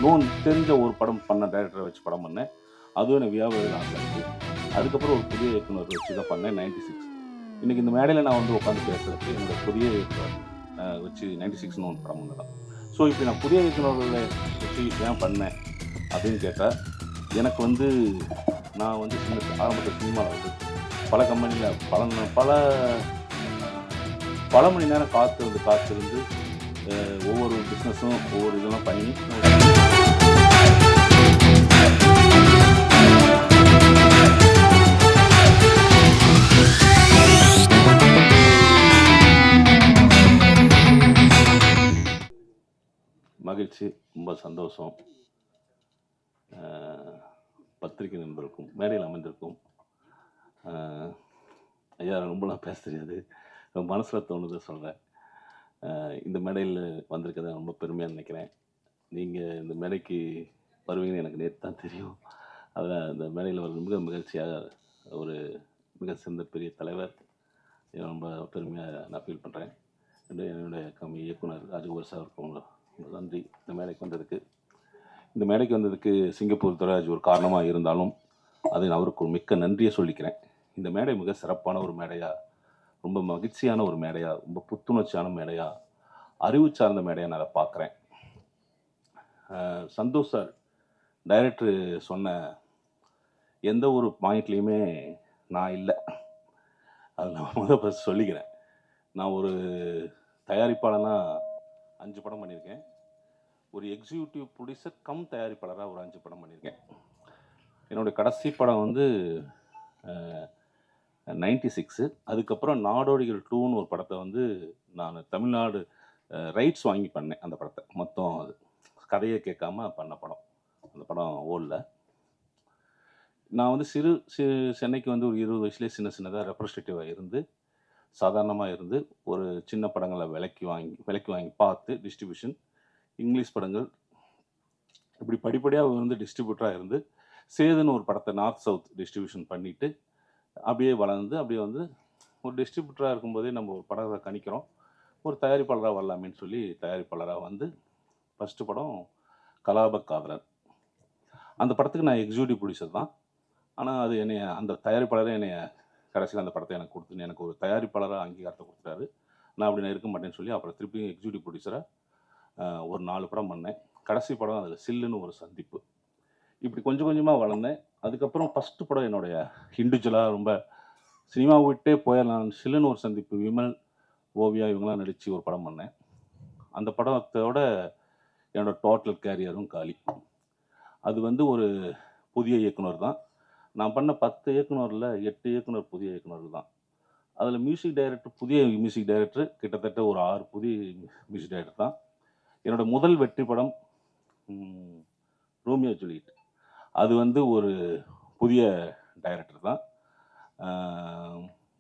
Known தெரிஞ்ச ஒரு படம் பண்ண டைரக்டரை வச்சு படம் பண்ணேன். அதுவும் எனக்கு வியாபாரம் ஆசை. அதுக்கப்புறம் ஒரு புதிய இயக்குனர் வச்சு தான் பண்ணேன் 96. இன்னைக்கு இந்த மேடையில் நான் வந்து உட்காந்து பேசுறதுக்கு என்னோட புதிய இயக்குனர் வச்சு 96ன்னு ஒன்று படம் ஒன்று தான். ஸோ இப்போ நான் புதிய இயக்குநர்களை வச்சு ஏன் பண்ணேன் அப்படின்னு கேட்டால், எனக்கு வந்து நான் வந்து ஆரம்பத்தில் சினிமாவில் வந்து பல கம்பெனியில் பல பல மணி நேரம் காத்திருந்து ஒவ்வொரு பிஸ்னஸும் ஒவ்வொரு இதெல்லாம் பண்ணி மகிழ்ச்சி, ரொம்ப சந்தோஷம். பத்திரிகை நண்பருக்கும் மேடையில் அமைந்திருக்கும் ஐயா, ரொம்பலாம் பேச தெரியாது, மனசில் தோணுதை சொல்கிறேன். இந்த மேடையில் வந்திருக்கதை ரொம்ப பெருமையாக நினைக்கிறேன். நீங்கள் இந்த மேடைக்கு வருவீங்கன்னு எனக்கு நேற்று தான் தெரியும். அதில் இந்த மேடையில் வர மிக மகிழ்ச்சியாக ஒரு மிக சிறந்த பெரிய தலைவர், ரொம்ப பெருமையாக நான் ஃபீல் பண்ணுறேன். என்னுடைய இயக்குனர் ராஜகோபால் சாருக்கும் ரொம்ப நன்றி இந்த மேடைக்கு வந்ததுக்கு. இந்த மேடைக்கு வந்ததுக்கு சிங்கப்பூர் துறைராஜ் ஒரு காரணமாக இருந்தாலும் அதை நான் அவருக்கு ஒரு மிக்க நன்றியை சொல்லிக்கிறேன். இந்த மேடை மிக சிறப்பான ஒரு மேடையாக, ரொம்ப மகிழ்ச்சியான ஒரு மேடையாக, ரொம்ப புத்துணர்ச்சியான மேடையாக, அறிவு சார்ந்த மேடையாக நான் அதை பார்க்குறேன். சந்தோஷ் சார் டைரக்டர் சொன்ன எந்த ஒரு பாயிண்ட்லேயுமே நான் இல்லை, அதை நான் முதல் ஃபஸ்ட் சொல்லிக்கிறேன். நான் ஒரு தயாரிப்பாளனாக 5 படம் பண்ணியிருக்கேன். ஒரு எக்ஸிக்யூட்டிவ் ப்ரொடியூசர் கம் தயாரிப்பாளராக ஒரு 5 படம் பண்ணியிருக்கேன். என்னுடைய கடைசி படம் வந்து 96. அதுக்கப்புறம் நாடோடிகள் 2ன்னு ஒரு படத்தை வந்து நான் தமிழ்நாடு ரைட்ஸ் வாங்கி பண்ணேன். அந்த படத்தை மொத்தம் அது கதையை கேட்காம பண்ண படம். அந்த படம் ஓடல. நான் வந்து சென்னைக்கு வந்து ஒரு 20 வயசுலேயே சின்னதாக ரெப்ரஸன்டேட்டிவாக இருந்து, சாதாரணமாக இருந்து, ஒரு சின்ன படங்களை விலைக்கு வாங்கி பார்த்து டிஸ்ட்ரிபியூஷன், இங்கிலீஷ் படங்கள் இப்படி படிப்படியாக வந்து டிஸ்ட்ரிபியூட்டராக இருந்து, சேதுன்னு ஒரு படத்தை நார்த் சவுத் டிஸ்ட்ரிபியூஷன் பண்ணிவிட்டு அப்படியே வளர்ந்து, அப்படியே வந்து ஒரு டிஸ்ட்ரிபியூட்டராக இருக்கும்போதே நம்ம ஒரு படத்தை கணிக்கிறோம், ஒரு தயாரிப்பாளராக வரலாமேன்னு சொல்லி தயாரிப்பாளராக வந்து ஃபஸ்ட்டு படம் கலாப காதலன். அந்த படத்துக்கு நான் எக்ஸிக்யூட்டிவ் ப்ரொடியூசர் தான். ஆனால் அது அந்த தயாரிப்பாளரே கடைசியில் அந்த படத்தை எனக்கு கொடுத்துன்னு எனக்கு ஒரு தயாரிப்பாளராக அங்கீகாரத்தை கொடுத்துட்டாரு. நான் அப்படி நான் இருக்க மாட்டேன்னு சொல்லி அப்புறம் திருப்பியும் எக்ஸிக்யூட்டிவ் ப்ரொடியூசராக ஒரு 4 படம் பண்ணேன். கடைசி படம் அதில் சில்லுன்னு ஒரு சந்திப்பு. இப்படி கொஞ்சம் கொஞ்சமாக வளர்ந்தேன். அதுக்கப்புறம் ஃபஸ்ட்டு படம் என்னுடைய இண்டிவிஜுவலாக ரொம்ப சினிமாவை விட்டே போயிடலாம், சில்லுன்னு ஒரு சந்திப்பு, விமல், ஓவியா இவங்களாம் நடித்து ஒரு படம் பண்ணேன். அந்த படத்தோட என்னோட டோட்டல் கேரியரும் காலி. அது வந்து ஒரு புதிய இயக்குனர் தான். நான் பண்ண 10 இயக்குனரில் 8 இயக்குனர் புதிய இயக்குனர்கள் தான். அதில் புதிய மியூசிக் டைரக்டர் கிட்டத்தட்ட ஒரு 6 புதிய மியூசிக் டைரக்டர் தான். என்னோட முதல் வெற்றி படம் ரோமியோ ஜூலியட். அது வந்து ஒரு புதிய டைரக்டர் தான்.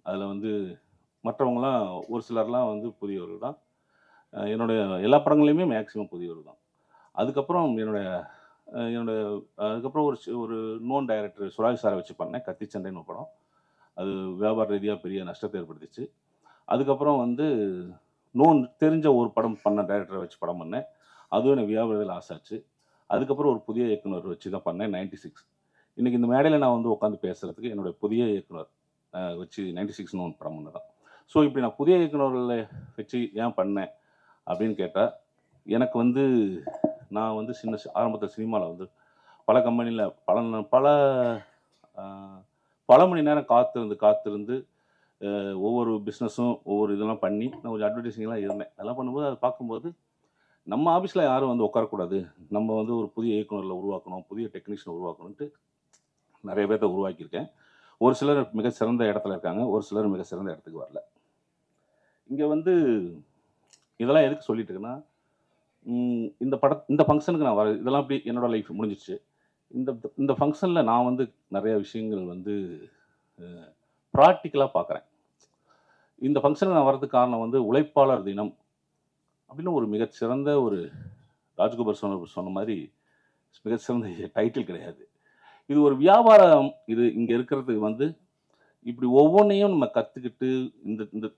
அதில் வந்து மற்றவங்களாம் ஒரு சிலர்லாம் வந்து புதியவர்கள் தான். என்னுடைய எல்லா படங்களையுமே மேக்ஸிமம் புதியவர்கள் தான். அதுக்கப்புறம் அதுக்கப்புறம் ஒரு நோன் டைரக்டர் சுராஜ் சாரை வச்சு பண்ணேன், கத்தி சண்டைன்னு ஒரு படம். அது வியாபார ரீதியாக பெரிய நஷ்டத்தை ஏற்படுத்திச்சு. அதுக்கப்புறம் வந்து தெரிஞ்ச ஒரு படம் பண்ண டைரக்டரை வச்சு படம் பண்ணேன். அதுவும் எனக்கு வியாபாரத்தில் ஆசாச்சு. அதுக்கப்புறம் ஒரு புதிய இயக்குனர் வச்சு தான் பண்ணேன் 96. இன்றைக்கி இந்த மேடையில் நான் வந்து உட்காந்து பேசுகிறதுக்கு என்னுடைய புதிய இயக்குனர் வச்சு 96ன்னு ஒன்று படம் பண்ண தான். ஸோ இப்படி நான் புதிய இயக்குநர்களை வச்சு ஏன் பண்ணேன் அப்படின்னு கேட்டால், எனக்கு வந்து நான் வந்து ஆரம்பத்தில் சினிமாவில் வந்து பல கம்பெனியில் பல மணி நேரம் காத்திருந்து ஒவ்வொரு பிஸ்னஸும் ஒவ்வொரு இதெல்லாம் பண்ணி நான் கொஞ்சம் அட்வர்டைஸிங்லாம் இருந்தேன். அதெல்லாம் பண்ணும்போது அதை பார்க்கும்போது நம்ம ஆஃபீஸில் யாரும் வந்து உட்காரக்கூடாது, நம்ம வந்து ஒரு புதிய இயக்குநர்களை உருவாக்கணும், புதிய டெக்னீஷியனை உருவாக்கணுன்ட்டு நிறைய பேர்த்த உருவாக்கியிருக்கேன். ஒரு சிலர் மிக சிறந்த இடத்துல இருக்காங்க, ஒரு சிலர் மிக சிறந்த இடத்துக்கு வரல. இங்கே வந்து இதெல்லாம் எதுக்கு சொல்லிட்டு இருக்குன்னா, இந்த ஃபங்க்ஷனுக்கு நான் இதெல்லாம் அப்படி என்னோடய லைஃப் முடிஞ்சிச்சு. இந்த ஃபங்க்ஷனில் நான் வந்து நிறைய விஷயங்கள் வந்து ப்ராக்டிக்கலாக பார்க்குறேன். இந்த ஃபங்க்ஷனுக்கு நான் வர்றதுக்கு காரணம் வந்து உழைப்பாளர் தினம் அப்படின்னு ஒரு மிகச்சிறந்த ஒரு ராஜ்கோபால் சொன்ன மாதிரி மிகச்சிறந்த டைட்டில் கிடையாது. இது ஒரு வியாபாரம். இது இங்கே இருக்கிறதுக்கு வந்து இப்படி ஒவ்வொன்றையும் நம்ம கற்றுக்கிட்டு இந்த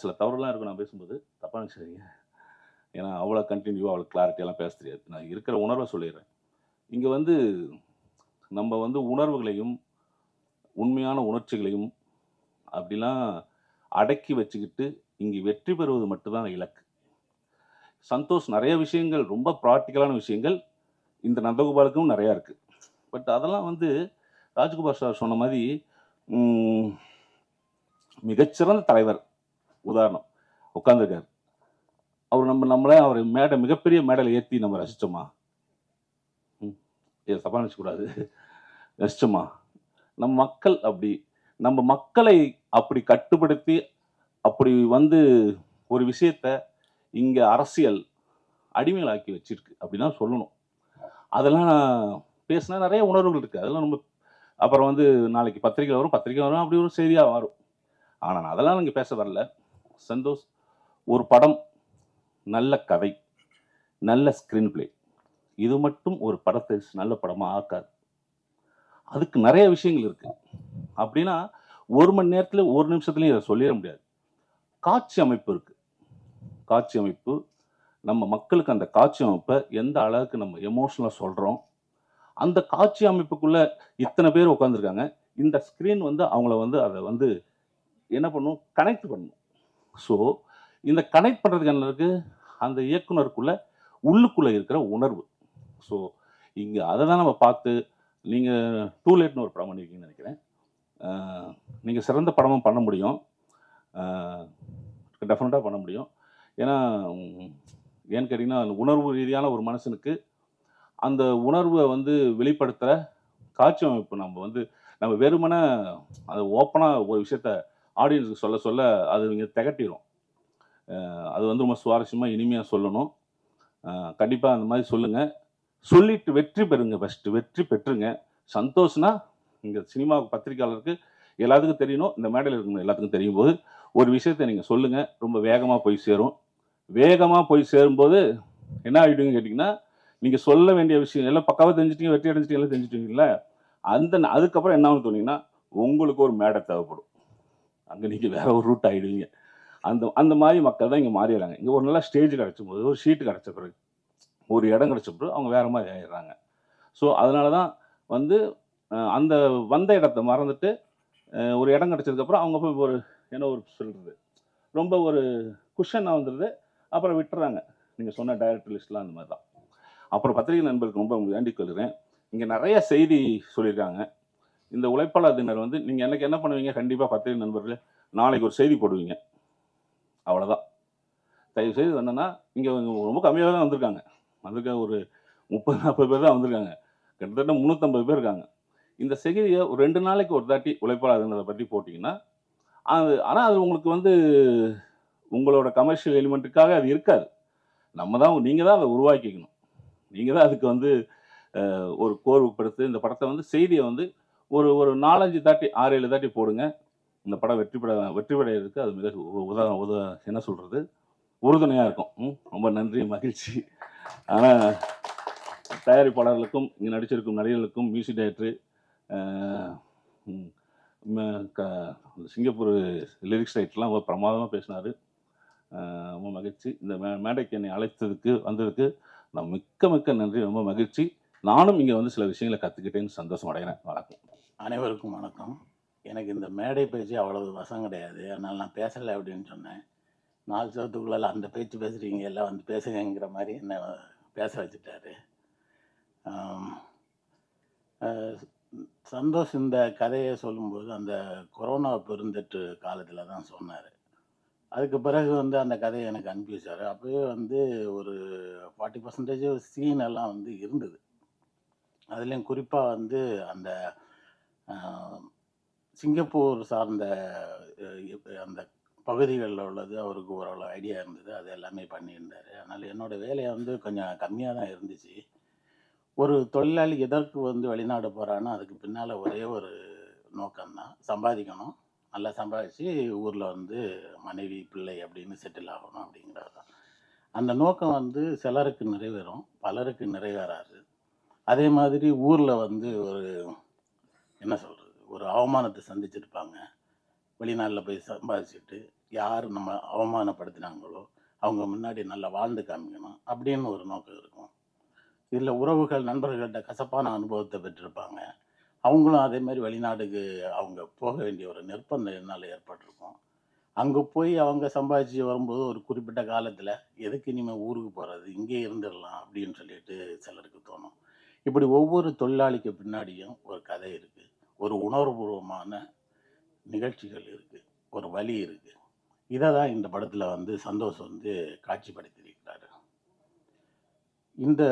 சில தவறுலாம் இருக்கும். நான் பேசும்போது தப்பாக நினச்சிக்கிறீங்க. ஏன்னா அவ்வளோ கண்டினியூவாக அவ்வளோ கிளாரிட்டியெல்லாம் பேச தெரியாது. நான் இருக்கிற உணர்வை சொல்லிடுறேன். இங்கே வந்து நம்ம வந்து உணர்வுகளையும் உண்மையான உணர்ச்சிகளையும் அப்படிலாம் அடக்கி வச்சுக்கிட்டு இங்கே வெற்றி பெறுவது மட்டும்தான் இலக்கு. சந்தோஷ் நிறைய விஷயங்கள் ரொம்ப ப்ராக்டிக்கலான விஷயங்கள் இந்த நந்தகோபாலுக்கும் நிறையா இருக்குது. பட் அதெல்லாம் வந்து ராஜ்குமார் சார் சொன்ன மாதிரி மிகச்சிறந்த தலைவர் உதாரணம் உட்காந்துருக்காரு. அவர் நம்மளே அவர் மிகப்பெரிய மேடையில் ஏற்றி நம்ம ரசித்தோமா? இதை தப்பாக நினச்சக்கூடாது. ரசித்தோமா? நம்ம மக்கள் அப்படி நம்ம மக்களை அப்படி கட்டுப்படுத்தி அப்படி வந்து ஒரு விஷயத்த இங்கே அரசியல் அடிமைகளாக்கி வச்சிருக்கு அப்படின்னா சொல்லணும். அதெல்லாம் பேசினா நிறைய உணர்வுகள் இருக்குது. அதெல்லாம் நம்ம அப்புறம் வந்து நாளைக்கு பத்திரிக்கை வரும் அப்படி ஒரு செய்தியாக வரும். ஆனால் அதெல்லாம் இங்கே பேச வரல. சந்தோஷ் ஒரு படம், நல்ல கதை, நல்ல ஸ்க்ரீன் பிளே, இது மட்டும் ஒரு படத்தை நல்ல படமாக ஆக்காது. அதுக்கு நிறைய விஷயங்கள் இருக்குது. அப்படின்னா 1 மணி நேரத்தில் 1 நிமிஷத்துலையும் இதை சொல்லிட முடியாது. காட்சி அமைப்பு இருக்குது. காட்சி அமைப்பு நம்ம மக்களுக்கு அந்த காட்சி அமைப்பை எந்த அளவுக்கு நம்ம எமோஷனலாக சொல்கிறோம், அந்த காட்சி அமைப்புக்குள்ளே இத்தனை பேர் உட்காந்துருக்காங்க. இந்த ஸ்க்ரீன் வந்து அவங்கள வந்து அதை வந்து என்ன பண்ணும், கனெக்ட் பண்ணும். ஸோ இந்த கனெக்ட் பண்ணுறதுக்கு என்ன இருக்குது, அந்த இயக்குனருக்குள்ள உள்ளுக்குள்ளே இருக்கிற உணர்வு. ஸோ இங்கே அதை தான் நம்ம பார்த்து நீங்கள் டூ லேட்னு ஒரு படம் பண்ணியிருக்கீங்கன்னு நினைக்கிறேன். நீங்கள் சிறந்த படமும் பண்ண முடியும், டெஃபினட்டாக பண்ண முடியும். ஏன்னா ஏன்னு கேட்டிங்கன்னா உணர்வு ரீதியான ஒரு மனுஷனுக்கு அந்த உணர்வை வந்து வெளிப்படுத்துகிற காட்சி அமைப்பு நம்ம வெறுமனே அதை ஓப்பனாக ஒரு விஷயத்த ஆடியன்ஸுக்கு சொல்ல சொல்ல அது இங்கே திகட்டிடும். அது வந்து ரொம்ப சுவாரஸ்யமாக இனிமையாக சொல்லணும். கண்டிப்பாக அந்த மாதிரி சொல்லுங்கள். சொல்லிட்டு வெற்றி பெறுங்க. ஃபஸ்ட்டு வெற்றி பெற்றுங்க. சந்தோஷ்னா இங்கே சினிமா பத்திரிக்கையாளருக்கு எல்லாத்துக்கும் தெரியணும், இந்த மேடையில் இருக்கணும் எல்லாத்துக்கும் தெரியும் போது ஒரு விஷயத்தை நீங்கள் சொல்லுங்கள். ரொம்ப வேகமாக போய் சேரும். வேகமாக போய் சேரும்போது என்ன ஆகிடுங்க கேட்டிங்கன்னா, நீங்கள் சொல்ல வேண்டிய விஷயம் எல்லாம் பக்காவாக தெரிஞ்சுட்டீங்க, வெற்றி அடைஞ்சிட்டீங்க, எல்லாம் தெரிஞ்சுட்டீங்கல்ல, அதுக்கப்புறம் என்ன ஆகும் தோணிங்கன்னா, உங்களுக்கு ஒரு மேடை தேவைப்படும். அங்கே நீங்கள் வேற ஒரு ரூட் ஆகிடுவீங்க. அந்த மாதிரி மக்கள் தான் இங்கே மாறிடுறாங்க. இங்கே ஒரு நல்ல ஸ்டேஜ் கிடச்சும் போது, ஒரு ஷீட்டு கிடச்ச பிறகு, ஒரு இடம் கிடச்ச பிறகு அவங்க வேற மாதிரி ஆயிடுறாங்க. ஸோ அதனால தான் வந்து அந்த வந்த இடத்த மறந்துட்டு ஒரு இடம் கிடச்சதுக்கப்புறம் அவங்க போய் ஒரு என்ன ஒரு சொல்கிறது, ரொம்ப ஒரு குஷனாக வந்துடுது. அப்புறம் விட்டுறாங்க. நீங்கள் சொன்ன டைரக்டர் லிஸ்ட்லாம் அந்த மாதிரி தான். அப்புறம் பத்திரிகை நண்பருக்கு ரொம்ப வேண்டிக் கொள்கிறேன். இங்கே நிறைய செய்தி சொல்லியிருக்காங்க. இந்த உழைப்பாளர் தினர் வந்து நீங்கள் எனக்கு என்ன பண்ணுவீங்க, கண்டிப்பாக பத்திரிகை நண்பர்களே நாளைக்கு ஒரு செய்தி போடுவீங்க, அவ்வளோதான். தயவு செய்து என்னன்னா, இங்கே ரொம்ப கம்மியாக தான் வந்திருக்காங்க. ஒரு 30-40 பேர் தான் வந்திருக்காங்க. கிட்டத்தட்ட 350 பேர் இருக்காங்க. இந்த செய்தியை ஒரு 2 நாளைக்கு ஒரு தாட்டி உழைப்பாளர் தினத்தை பற்றி போட்டிங்கன்னா, ஆனால் அது உங்களுக்கு வந்து உங்களோட கமர்ஷியல் எலிமெண்ட்டுக்காக அது இருக்காது. நீங்கள் தான் அதை உருவாக்கிக்கணும். நீங்கள் தான் அதுக்கு வந்து ஒரு கோர்வுப்படுத்தி இந்த படத்தை வந்து செய்தியை வந்து ஒரு 4-5 தாட்டி 6-7 தாட்டி போடுங்க. இந்த படம் வெற்றி பெறதுக்கு அது மிக என்ன சொல்கிறது, உறுதுணையாக இருக்கும். ரொம்ப நன்றி, மகிழ்ச்சி. ஆனால் தயாரிப்பாளர்களுக்கும் இங்கே நடிச்சிருக்கும் நடிகர்களுக்கும் மியூசிக் டைரக்டரு சிங்கப்பூர் லிரிக்ஸ் ரைட்டர்லாம் ரொம்ப பிரமாதமாக பேசினார். ரொம்ப மகிழ்ச்சி. இந்த மேடைக்கு என்னை வந்ததுக்கு நான் மிக்க நன்றி. ரொம்ப மகிழ்ச்சி. நானும் இங்கே வந்து சில விஷயங்களை கற்றுக்கிட்டேன்னு சந்தோஷம் அடைகிறேன். வணக்கம். அனைவருக்கும் வணக்கம். எனக்கு இந்த மேடை பேச்சு அவ்வளவு வசம் கிடையாது. அதனால் நான் பேசலை அப்படின்னு சொன்னேன். 4 சவத்துக்குள்ள அந்த பேச்சு பேசுகிறீங்க, எல்லாம் வந்து பேசுங்கிற மாதிரி என்ன பேச வச்சுட்டாரு. சந்தோஷ் இந்த கதையை சொல்லும்போது அந்த கொரோனா பெருந்தொற்று காலத்தில் தான் சொன்னார். அதுக்கு பிறகு வந்து அந்த கதையை எனக்கு அனுப்பி வச்சார். அப்போவே வந்து ஒரு 40% சீன் எல்லாம் வந்து இருந்தது. அதுலேயும் குறிப்பாக வந்து அந்த சிங்கப்பூர் சார்ந்த அந்த பகுதிகளில் உள்ளது அவருக்கு ஓரளவு ஐடியா இருந்தது. அது எல்லாமே பண்ணியிருந்தார். அதனால் என்னோடய வேலையை வந்து கொஞ்சம் கம்மியாக தான் இருந்துச்சு. ஒரு தொழிலாளி எதற்கு வந்து வெளிநாடு போகிறான்னா அதுக்கு பின்னால் ஒரே ஒரு நோக்கம்தான், சம்பாதிக்கணும், நல்லா சம்பாதிச்சு ஊரில் வந்து மனைவி பிள்ளை அப்படின்னு செட்டில் ஆகணும் அப்படிங்கிறது தான். அந்த நோக்கம் வந்து சிலருக்கு நிறைவேறும், பலருக்கு நிறைவேறாது. அதே மாதிரி ஊரில் வந்து ஒரு என்ன சொல்கிறது, ஒரு அவமானத்தை சந்திச்சிருப்பாங்க. வெளிநாட்டில் போய் சம்பாதிச்சுட்டு யார் நம்ம அவமானப்படுத்தினாங்களோ அவங்க முன்னாடி நல்லா வாழ்ந்து காமிக்கணும் அப்படின்னு ஒரு நோக்கம் இருக்கும். இதில் உறவுகள் நண்பர்கள்ட்ட கசப்பான அனுபவத்தை பெற்றிருப்பாங்க. அவங்களும் அதே மாதிரி வெளிநாடுக்கு அவங்க போக வேண்டிய ஒரு நிர்பந்தம் என்னால் ஏற்பட்டிருக்கும். அங்கே போய் அவங்க சம்பாதிச்சு வரும்போது ஒரு குறிப்பிட்ட காலத்தில் எதுக்கு இனிமேல் ஊருக்கு போகிறது, இங்கே இருந்துடலாம் அப்படின்னு சொல்லிட்டு சிலருக்கு தோணும். இப்படி ஒவ்வொரு தொழிலாளிக்கு பின்னாடியும் ஒரு கதை இருக்குது, ஒரு உணர்வுபூர்வமான நிகழ்ச்சிகள் இருக்குது, ஒரு வழி இருக்குது. இதை தான் இந்த படத்தில் வந்து சந்தோஷ் வந்து காட்சிப்படுத்தியிருக்கிறாரு. இந்த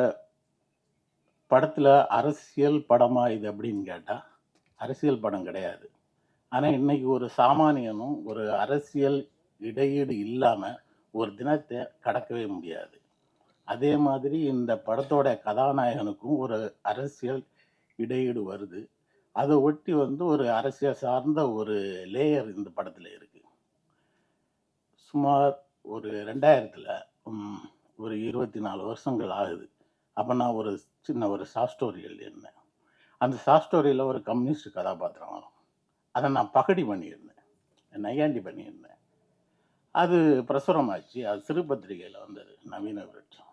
படத்தில் அரசியல் படமா இது அப்படின்னு கேட்டால் அரசியல் படம் கிடையாது. ஆனால் இன்னைக்கு ஒரு சாமானியனும் ஒரு அரசியல் இடையீடு இல்லாமல் ஒரு தினத்தை கடக்கவே முடியாது. அதே மாதிரி இந்த படத்தோட கதாநாயகனுக்கும் ஒரு அரசியல் இடையீடு வருது. அதை ஒட்டி வந்து ஒரு அரசியல் சார்ந்த ஒரு லேயர் இந்த படத்தில் இருக்குது. சுமார் ஒரு 2000ல் ஒரு 24 வருஷங்கள் ஆகுது. அப்போ நான் ஒரு சின்ன ஒரு ஷார்ட் ஸ்டோரி எழுதியிருந்தேன். அந்த ஷார்ட் ஸ்டோரியில் ஒரு கம்யூனிஸ்ட் கதாபாத்திரம் வரும். அதை நான் பகடி பண்ணியிருந்தேன், நையாண்டி பண்ணியிருந்தேன். அது பிரசுரமாச்சு. அது சிறு பத்திரிகையில் வந்தது, நவீன விருட்சம்.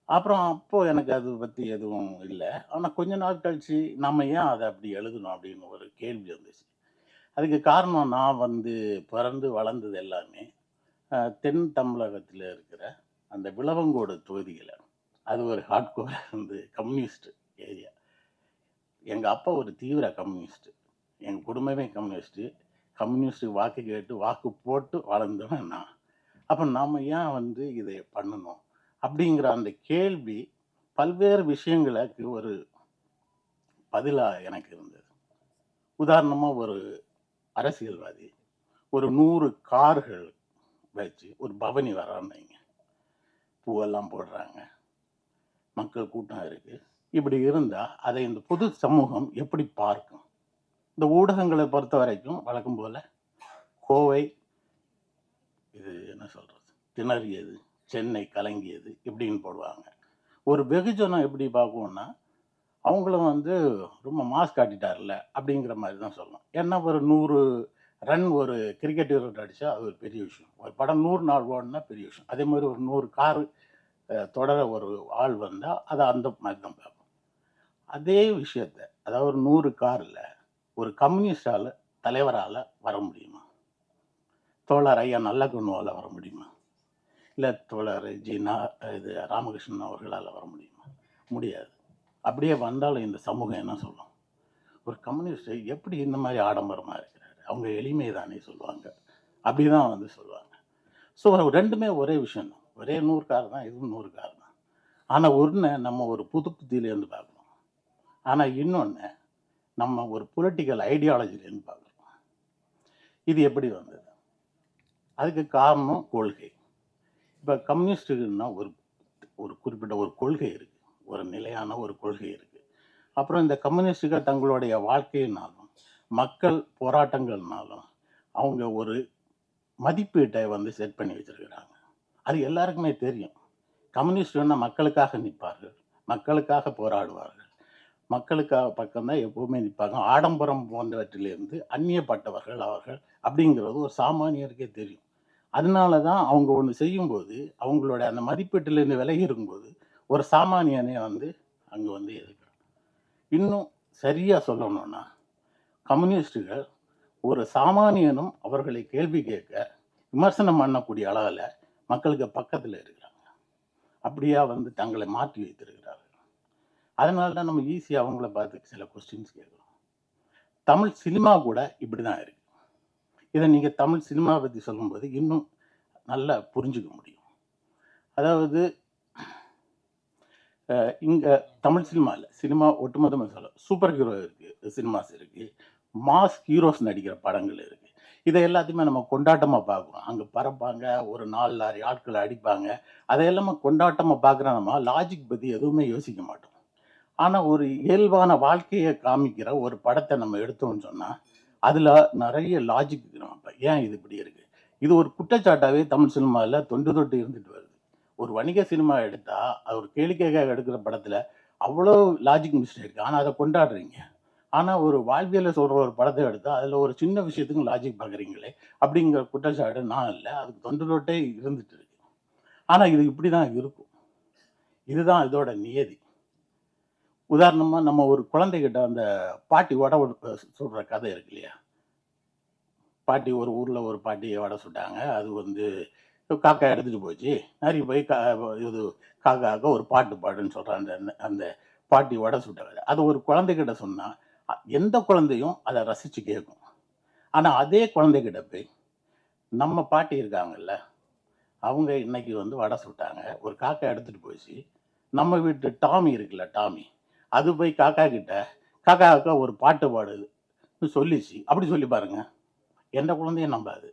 அப்புறம் அப்போது எனக்கு அதை பற்றி எதுவும் இல்லை. ஆனால் கொஞ்ச நாள் கழித்து நம்ம ஏன் அதை அப்படி எழுதணும் அப்படின்னு ஒரு கேள்வி வந்துச்சு. அதுக்கு காரணம் நான் வந்து பிறந்து வளர்ந்தது எல்லாமே தென் தமிழகத்தில் இருக்கிற அந்த விளவங்கோடு தொகுதியில். அது ஒரு ஹார்ட்கோர் வந்து கம்யூனிஸ்ட் ஏரியா. எங்கள் அப்பா ஒரு தீவிர கம்யூனிஸ்ட்டு, எங்கள் குடும்பமே கம்யூனிஸ்ட்டு வாக்கு கேட்டு வாக்கு போட்டு வளர்ந்தவன் நான். அப்போ நாம் ஏன் வந்து இதை பண்ணணும் அப்படிங்கிற அந்த கேள்வி பல்வேறு விஷயங்களுக்கு ஒரு பதிலாக எனக்கு இருந்தது. உதாரணமாக ஒரு அரசியல்வாதி ஒரு 100 கார்கள் வச்சு ஒரு பவனி வரான்னு வைங்க, பூவெல்லாம் போடுறாங்க, மக்கள் கூட்டம் இருக்குது. இப்படி இருந்தால் அதை இந்த பொது சமூகம் எப்படி பார்க்கும்? இந்த ஊடகங்களை பொறுத்த வரைக்கும் வழக்கம் போல் கோவை இது என்ன சொல்கிறது, திணறியது, சென்னை கலங்கியது இப்படின்னு போடுவாங்க. ஒரு வெகுஜனம் எப்படி பார்க்குவோன்னா அவங்களும் வந்து ரொம்ப மாஸ் காட்டிட்டார்ல அப்படிங்கிற மாதிரி தான் சொல்லணும். ஏன்னா ஒரு 100 ரன் ஒரு கிரிக்கெட் வீரர் அடித்தா அது ஒரு பெரிய விஷயம். ஒரு படம் 100 நாள் ஓடினா பெரிய விஷயம். அதே மாதிரி ஒரு 100 காரு தொடர ஒரு ஆள் வந்தால் அதை அந்த மாதிரி தான் பார்ப்போம். அதே விஷயத்த அதாவது ஒரு 100 காரில் ஒரு கம்யூனிஸ்டால் தலைவரால் வர முடியுமா? தோழர் ஐயா நல்லக்கண்ணுவால் வர முடியுமா? இல்லை தோழர் இது ராமகிருஷ்ணன் அவர்களால் வர முடியுமா? முடியாது. அப்படியே வந்தாலும் இந்த சமூகம் என்ன சொல்லும்? ஒரு கம்யூனிஸ்ட் எப்படி இந்த மாதிரி ஆடம்பரமாக இருக்கிறாரு, அவங்க எளிமை தானே சொல்லுவாங்க. அப்படி தான் வந்து சொல்லுவாங்க. ஸோ ரெண்டுமே ஒரே விஷயம் தான், ஒரே 100 கார் தான், இதுவும் 100 கார் தான். ஆனால் ஒன்று நம்ம ஒரு புது புத்தியிலேருந்து பார்க்கணும், ஆனால் இன்னொன்று நம்ம ஒரு பொலிட்டிக்கல் ஐடியாலஜிலேருந்து பார்க்கணும். இது எப்படி வந்தது? அதுக்கு காரணம் கொள்கை. இப்போ கம்யூனிஸ்டுன்னா ஒரு ஒரு குறிப்பிட்ட ஒரு கொள்கை இருக்குது, ஒரு நிலையான ஒரு கொள்கை இருக்குது. அப்புறம் இந்த கம்யூனிஸ்டுகள் தங்களுடைய வாழ்க்கையினாலும் மக்கள் போராட்டங்கள்னாலும் அவங்க ஒரு மதிப்பீட்டை வந்து செட் பண்ணி வச்சுருக்கிறாங்க. அது எல்லாருக்குமே தெரியும். கம்யூனிஸ்டுன்னா மக்களுக்காக நிற்பார்கள், மக்களுக்காக போராடுவார்கள், மக்களுக்காக பக்கம்தான் எப்போவுமே நிற்பாங்க. ஆடம்பரம் போன்றவற்றிலிருந்து அந்நியப்பட்டவர்கள் அவர்கள் அப்படிங்கிறது ஒரு சாமானியருக்கே தெரியும். அதனால தான் அவங்க ஒன்று செய்யும்போது அவங்களோட அந்த மதிப்பீட்டிலேருந்து விலகி இருக்கும்போது ஒரு சாமானியனே வந்து அங்கே வந்து எதிர்க்கிறாங்க. இன்னும் சரியாக சொல்லணும்னா கம்யூனிஸ்டுகள் ஒரு சாமானியனும் அவர்களை கேள்வி கேட்க விமர்சனம் பண்ணக்கூடிய அளவில் மக்களுக்கு பக்கத்தில் இருக்கிறாங்க. அப்படியா வந்து தங்களை மாற்றி வைத்திருக்கிறார்கள். அதனால தான் நம்ம ஈஸியாக அவங்கள பார்த்து சில கொஸ்டின்ஸ் கேட்கலாம். தமிழ் சினிமா கூட இப்படி தான் இருக்குது. இதை நீங்கள் தமிழ் சினிமா பற்றி சொல்லும்போது இன்னும் நல்லா புரிஞ்சுக்க முடியும். அதாவது இங்கே தமிழ் சினிமா ஒட்டுமொத்தமாக சொல்ல சூப்பர் ஹீரோ இருக்குது, சினிமாஸ் இருக்குது, மாஸ் ஹீரோஸ் நடிக்கிற படங்கள் இருக்குது. இதை எல்லாத்தையுமே நம்ம கொண்டாட்டமாக பார்க்குறோம். அங்கே பறப்பாங்க, ஒரு 4 லாரி ஆட்களை அடிப்பாங்க, அதையெல்லாமே கொண்டாட்டமாக பார்க்குற நம்ம லாஜிக் பற்றி எதுவுமே யோசிக்க மாட்டோம். ஆனால் ஒரு இயல்பான வாழ்க்கையை காமிக்கிற ஒரு படத்தை நம்ம எடுத்தோம்னு சொன்னால் அதில் நிறைய லாஜிக் இருக்குது. நம்ம ஏன் இது இப்படி இருக்குது, இது ஒரு குற்றச்சாட்டாகவே தமிழ் சினிமாவில் தொன்று தொட்டு இருந்துட்டு வருது. ஒரு வணிக சினிமா எடுத்தால் அது ஒரு கேளிக்கைக்காக எடுக்கிற படத்தில் அவ்வளோ லாஜிக் மிஸ்டேக் இருக்குது, ஆனால் அதை கொண்டாடுறீங்க. ஆனால் ஒரு வாழ்வியலை சொல்கிற ஒரு படத்தை எடுத்தால் அதில் ஒரு சின்ன விஷயத்துக்கும் லாஜிக் பார்க்குறீங்களே அப்படிங்கிற குற்றச்சாட்டு நான் இல்லை, அதுக்கு தொன்று தொட்டே இருந்துட்டு இருக்கு. ஆனால் இது இப்படி தான் இருக்கும். இதுதான் இதோட நியதி. உதாரணமாக நம்ம ஒரு குழந்தைகிட்ட அந்த பாட்டி வடை சுடுற கதை இருக்கு இல்லையா? பாட்டி ஒரு ஊரில் ஒரு பாட்டி வடை சுட்டாங்க. அது வந்து காக்கா எடுத்துகிட்டு போச்சு. நரி போய் இது காக்காவுக்கு ஒரு பாட்டு பாடுன்னு சொல்கிற அந்த அந்த பாட்டி வடை சுட்ட கதை. அது ஒரு குழந்தைகிட்ட சொன்னால் எந்த குழந்தையும் அதை ரசித்து கேட்கும். ஆனால் அதே குழந்தைகிட்ட போய் நம்ம பாட்டி இருக்காங்கல்ல, அவங்க இன்னைக்கு வந்து வடை சுட்டாங்க. ஒரு காக்கா எடுத்துகிட்டு போச்சு. நம்ம வீட்டு டாமி இருக்குல்ல, டாமி, அது போய் காக்கா கிட்ட காக்காவுக்கு ஒரு பாட்டு பாடுது சொல்லிச்சு. அப்படி சொல்லி பாருங்க, எந்த குழந்தையும் நம்பாது.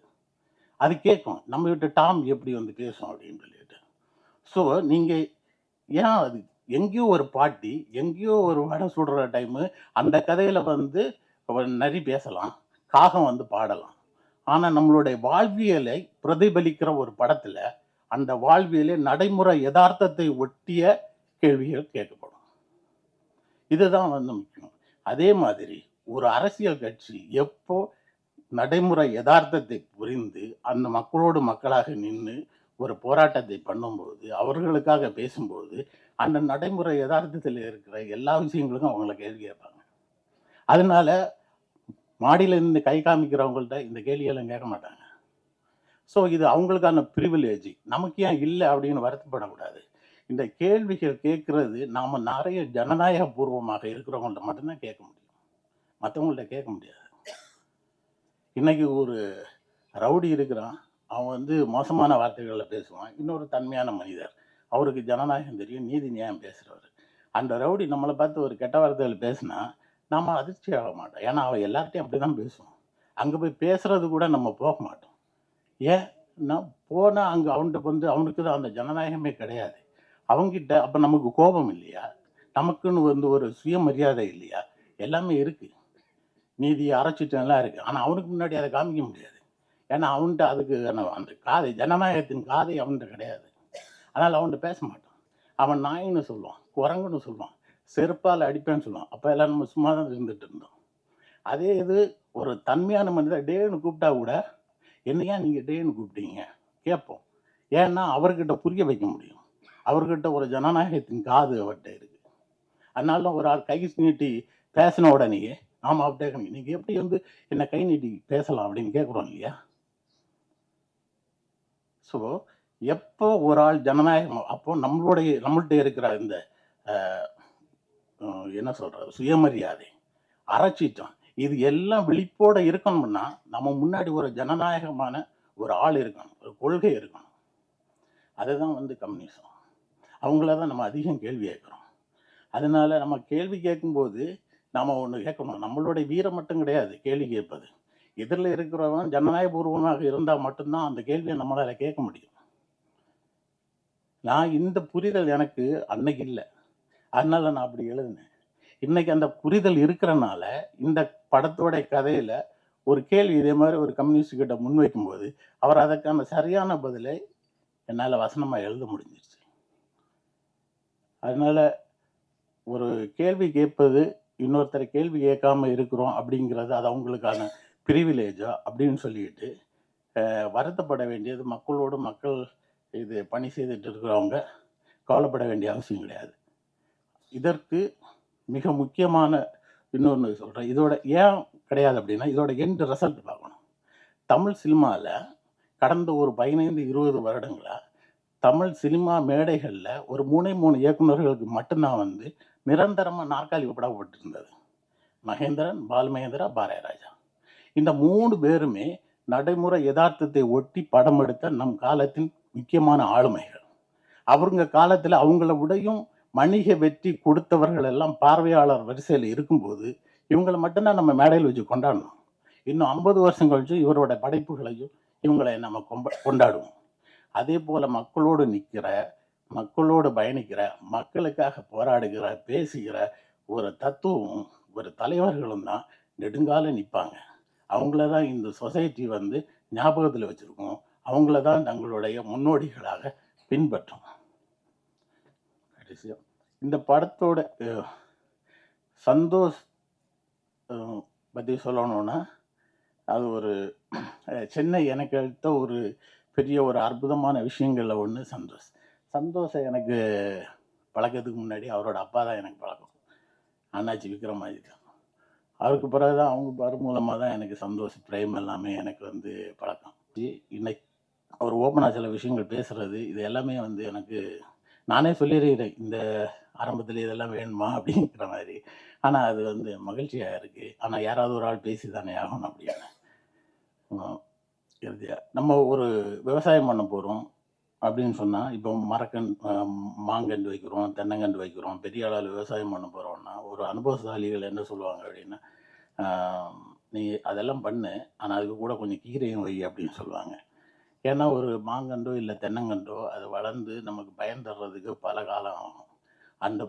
அது கேட்கும், நம்ம வீட்டு டாம் எப்படி வந்து பேசும் அப்படின்னு சொல்லிட்டு. ஸோ நீங்கள் ஏன் அது எங்கேயோ ஒரு பாட்டி எங்கேயோ ஒரு வடை சுடுற டைமு அந்த கதையில் வந்து நரி பேசலாம், காகம் வந்து பாடலாம். ஆனால் நம்மளுடைய வாழ்வியலை பிரதிபலிக்கிற ஒரு படத்தில் அந்த வாழ்வியலை நடைமுறை யதார்த்தத்தை ஒட்டிய கேள்விகள் கேட்கப்படும். இதுதான் வந்து முக்கியம். அதே மாதிரி ஒரு அரசியல் கட்சி எப்போ நடைமுறை யதார்த்தத்தை புரிந்து அந்த மக்களோடு மக்களாக நின்று ஒரு போராட்டத்தை பண்ணும்போது, அவர்களுக்காக பேசும்போது, அந்த நடைமுறை யதார்த்தத்தில் இருக்கிற எல்லா விஷயங்களுக்கும் அவங்கள கேள்வி கேட்பாங்க. அதனால மாடியில் இருந்து கை காமிக்கிறவங்கள்ட்ட இந்த கேள்வியெல்லாம் கேட்க மாட்டாங்க. ஸோ இது அவங்களுக்கான ப்ரிவிலேஜ். நமக்கு ஏன் இல்லை அப்படின்னு வருத்தப்படக்கூடாது. இந்த கேள்விகள் கேட்கறது நாம் நிறைய ஜனநாயக பூர்வமாக இருக்கிறவங்கள்ட்ட மட்டும்தான் கேட்க முடியும். மற்றவங்கள்ட்ட கேட்க முடியாது. இன்னைக்கு ஒரு ரவுடி இருக்கிறான், அவன் வந்து மோசமான வார்த்தைகளில் பேசுவான். இன்னொரு தன்மையான மனிதர், அவருக்கு ஜனநாயகம் தெரியும், நீதி நியாயம் பேசுகிறவர். அந்த ரவுடி நம்மளை பார்த்து ஒரு கெட்ட வார்த்தைகள் பேசினா நாம் அதிர்ச்சி ஆக மாட்டோம். ஏன்னா அவன் எல்லார்ட்டையும் அப்படி தான் பேசுவான். அங்கே போய் பேசுறது கூட நம்ம போக மாட்டோம். ஏன் நான் போனால் அங்கே அவன்கிட்ட வந்து அவனுக்கு தான் அந்த ஜனநாயகமே கிடையாது. அவங்ககிட்ட அப்போ நமக்கு கோபம் இல்லையா? நமக்குன்னு வந்து ஒரு சுயமரியாதை இல்லையா? எல்லாமே இருக்குது. நீதி அரைச்சிட்டெல்லாம் இருக்குது. ஆனால் அவனுக்கு முன்னாடி அதை காமிக்க முடியாது. ஏன்னா அவன்கிட்ட அதுக்கு அந்த காதை, ஜனநாயகத்தின் காதை அவன்கிட்ட கிடையாது. அதனால் அவன்கிட்ட பேச மாட்டான். அவன் நாயின்னு சொல்லுவான், குரங்குன்னு சொல்லுவான், செருப்பால் அடிப்பேன்னு சொல்லுவான். அப்போ எல்லாம் நம்ம சும்மா தான் இருந்துட்டு இருந்தோம். அதே இது ஒரு தன்மையான மனிதர் டேன்னு கூப்பிட்டா கூட, என்னையா நீங்கள் டேன்னு கூப்பிட்டீங்க கேட்போம். ஏன்னா அவர்கிட்ட புரிய வைக்க முடியும். அவர்கிட்ட ஒரு ஜனநாயகத்தின் காது அவர்கிட்ட இருக்குது. அதனால ஒரு ஆள் கை நீட்டி பேசின உடனேயே ஆமாம் அவர்கிட்ட நீங்கள் எப்படி வந்து என்னை கை நீட்டி பேசலாம் அப்படின்னு கேட்குறோம் இல்லையா? ஸோ எப்போ ஒரு ஆள் ஜனநாயகம், அப்போ நம்மள்கிட்ட இருக்கிற இந்த என்ன சொல்கிறது, சுயமரியாதை, அறச்சீற்றம், இது எல்லாம் விழிப்போடு இருக்கணும்னா நம்ம முன்னாடி ஒரு ஜனநாயகமான ஒரு ஆள் இருக்கணும், ஒரு கொள்கை இருக்கணும். அதுதான் வந்து கம்யூனிசம். அவங்கள தான் நம்ம அதிகம் கேள்வி கேட்குறோம். அதனால நம்ம கேள்வி கேட்கும்போது நாம் ஒன்று கேட்கணும், நம்மளுடைய வீரம் மட்டும் கிடையாது கேள்வி கேட்பது. எதிரில் இருக்கிறவன் ஜனநாயகபூர்வமாக இருந்தால் மட்டும்தான் அந்த கேள்வியை நம்மளால் கேட்க முடியும். நான் இந்த புரிதல் எனக்கு அன்னைக்கு இல்லை, அதனால நான் அப்படி எழுதினேன். இன்னைக்கு அந்த புரிதல் இருக்கிறனால இந்த படத்தோட கதையில் ஒரு கேள்வி இதே மாதிரி ஒரு கம்யூனிஸ்ட் கிட்ட முன்வைக்கும்போது அவர் அதற்கான சரியான பதிலை என்னால் வசனமாக எழுத முடிஞ்சிருச்சு. அதனால ஒரு கேள்வி கேட்பது, இன்னொருத்தரை கேள்வி கேட்காம இருக்கிறோம் அப்படிங்கிறது அது அவங்களுக்கான ப்ரிவிலேஜா அப்படின்னு சொல்லிட்டு வருத்தப்பட வேண்டியது மக்களோடு மக்கள் இது பணி செய்துட்டு இருக்கிறவங்க கவலைப்பட வேண்டிய அவசியம் கிடையாது. இதற்கு மிக முக்கியமான இன்னொன்று சொல்கிறேன். இதோட ஏன் கிடையாது அப்படின்னா, இதோட எண்ட் ரிசல்ட் பார்க்கணும். தமிழ் சினிமாவில் கடந்த ஒரு 15-20 வருடங்களாக தமிழ் சினிமா மேடைகளில் ஒரு 3 இயக்குநர்களுக்கு மட்டும்தான் வந்து நிரந்தரமாக நாற்காலி விடப்பட்டிருந்தது. மகேந்திரன், பாலுமகேந்திரா, பாரதிராஜா. இந்த 3 பேருமே நடைமுறை யதார்த்தத்தை ஒட்டி படம் எடுத்த நம் காலத்தின் முக்கியமான ஆளுமைகள். அவங்க காலத்தில் அவங்கள விடையும் வணிக வெற்றி கொடுத்தவர்கள் எல்லாம் பார்வையாளர் வரிசையில் இருக்கும்போது இவங்களை மட்டும்தான் நம்ம மேடையில் வச்சு கொண்டாடணும். இன்னும் 50 வருஷம் கழிச்சு இவரோட படைப்புகளையும் இவங்களை நம்ம கொண்டாடுவோம். அதே போல் மக்களோடு நிற்கிற, மக்களோடு பயணிக்கிற, மக்களுக்காக போராடுகிற, பேசுகிற ஒரு தத்துவம், ஒரு தலைவர்களும் தான் நெடுங்காலம் நிற்பாங்க. அவங்கள தான் இந்த சொசைட்டி வந்து ஞாபகத்தில் வச்சுருக்கோம். அவங்கள தான் தங்களுடைய முன்னோடிகளாக பின்பற்றும். கடைசியாக இந்த படத்தோட சந்தோஷ் பற்றி சொல்லணுன்னா, அது ஒரு சென்னை எனக்கு அடுத்த ஒரு பெரிய ஒரு அற்புதமான விஷயங்கள்ல ஒண்ணு சந்தோஷ். சந்தோஷ எனக்கு பழக்கத்துக்கு முன்னாடி அவரோட அப்பா தான் எனக்கு பழக்கம். அண்ணாச்சி விக்ரமாதித்யன். அவருக்கு பிறகு தான் அவங்க மூலமா தான் எனக்கு சந்தோஷ், பிரேம் எல்லாமே எனக்கு வந்து பழக்கம். இன்னைக்கு அவர் ஓப்பனா சில விஷயங்கள் பேசுறது, இது எல்லாமே வந்து எனக்கு நானே சொல்லியிருக்கிறேன். இந்த ஆரம்பத்தில இதெல்லாம் வேணுமா? அப்படிங்கிற மாரி. ஆனா அது வந்து மகிழ்ச்சியா இருக்கு. ஆனா யாராவது ஒரு ஆள் பேசி தானே ஆகணும் அப்படின்னு. ம். இறுதியா நம்ம ஒரு விவசாயம் பண்ண போறோம் அப்படின்னு சொன்னா, இப்போ மாங்கன்று வைக்கிறோம், தென்னங்கன்று வைக்கிறோம், பெரிய அளவுல விவசாயம் பண்ண போறோம்னா, ஒரு அனுபவசாலிகள் என்ன சொல்லுவாங்க அப்படின்னா, ஆ "நீ அதெல்லாம் பண்ணு. ஆனா அதுக்கு கூட கொஞ்சம் கீரையும் வை" அப்படின்னு சொல்லுவாங்க. ஏன்னா ஒரு மாங்கன்றோ, இல்ல தென்னங்கன்றோ அது வளர்ந்து நமக்கு பயன் தர்றதுக்கு பல காலம் ஆகும். அந்த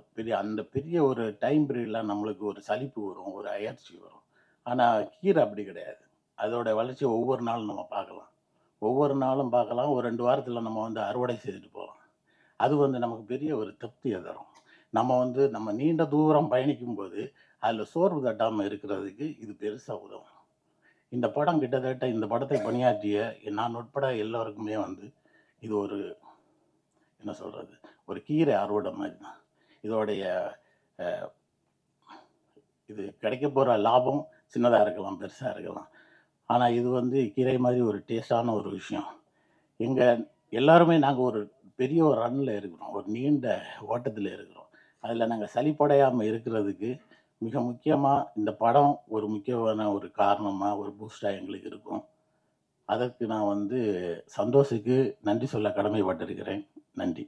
பெரிய ஒரு டைம் பீரியட்ல நம்மளுக்கு ஒரு சலிப்பு வரும், ஒரு அயர்ச்சி வரும். ஆனா கீரை அப்படி கிடையாது. அதோட வளர்ச்சிய ஒவ்வொரு நாளும் நம்ம பார்க்கலாம். ஒவ்வொரு நாளும் பார்க்கலாம். ஒரு 2 வாரத்தில நம்ம வந்து அறுவடை செய்துட்டு போலாம். அது வந்து நமக்கு பெரிய ஒரு திருப்திய தரும். நம்ம நீண்ட தூரம் பயணிக்கும்போது, அதில சோர்வு தட்டாம இருக்கிறதுக்கு இது பெருசா உதவும். இந்த படத்தை பணியாற்றிய நான் உட்பட எல்லோருக்குமே வந்து இது ஒரு என்ன சொல்றது? ஒரு கீரை அறுவடை மாரி தான். இதோடைய அ இது கிடைக்கப் போற லாபம் சின்னதா இருக்கலாம், பெருசா இருக்கலாம். ஆனா இது வந்து கீரை மாரி ஒரு டேஸ்டான ஒரு விஷயம். எங்க எல்லாருமே நாங்க ஒரு பெரிய ஒரு ரன்ல இருக்கிறோம். ஒரு நீண்ட ஓட்டத்தில இருக்கிறோம். அதில நாங்க சலிப்படையாம இருக்கிறதுக்கு மிக முக்கியமா இந்த படம் ஒரு முக்கியமான ஒரு காரணமா, ஒரு பூஸ்ட்டா எங்களுக்கு இருக்கும். அதற்கு நான் வந்து சந்தோஷுக்கு நன்றி சொல்ல கடமைப்பட்டிருக்கிறேன். நன்றி.